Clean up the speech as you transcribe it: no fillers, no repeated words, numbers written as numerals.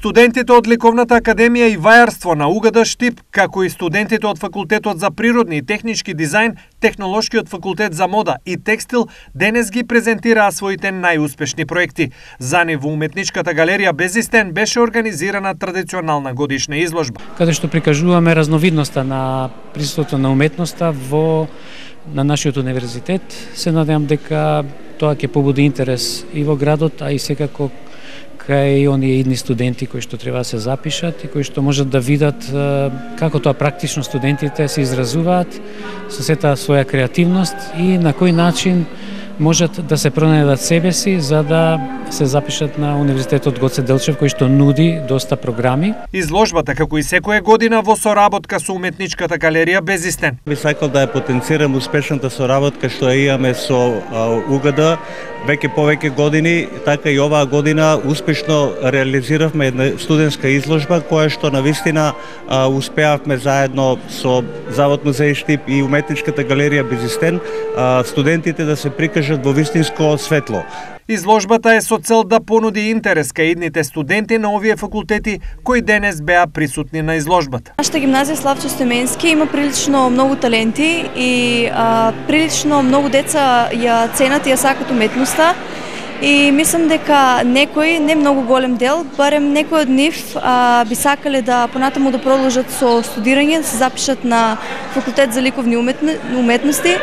Студентите од Ликовната академија и вајарство на УГД Штип, како и студентите од Факултетот за природни и технички дизајн, Технолошкиот факултет за мода и текстил денес ги презентираа своите најуспешни проекти. За нив во уметничката галерија Безистен беше организирана традиционална годишна изложба, каде што прикажуваме разновидноста на присуството на уметноста на нашиот универзитет. Се надевам дека тоа ќе побуди интерес и во градот, а и секако кај оние идни студенти кои што треба да се запишат и кои што можат да видат како тоа практично студентите се изразуваат со сета своја креативност и на кој начин можат да се пронајдат себе си за да се запишат на Универзитетот Гоце Делчев кој што нуди доста програми. Изложбата, како и секоја година, во соработка со уметничката галерија Безистен. Би сакал да ја потенцирам успешната соработка што ја имаме со УГД веќе повеќе години, така и оваа година успешно реализиравме една студентска изложба која што навистина успеавме заедно со Завод музеј Штип и уметничката галерија Безистен студентите да се прикажат во вистинско светло. Изложбата е со цел да понуди интерес кај идните студенти на овие факултети кои денес беа присутни на изложбата. Нашата гимназија Славчо Стеменски има прилично многу таленти и прилично многу деца ја ценат и ја сакат уметноста. И мислам дека некој, не многу голем дел, барем некој од нив би сакале да понатаму да продолжат со студирање, да се запишат на факултет за ликовни уметности.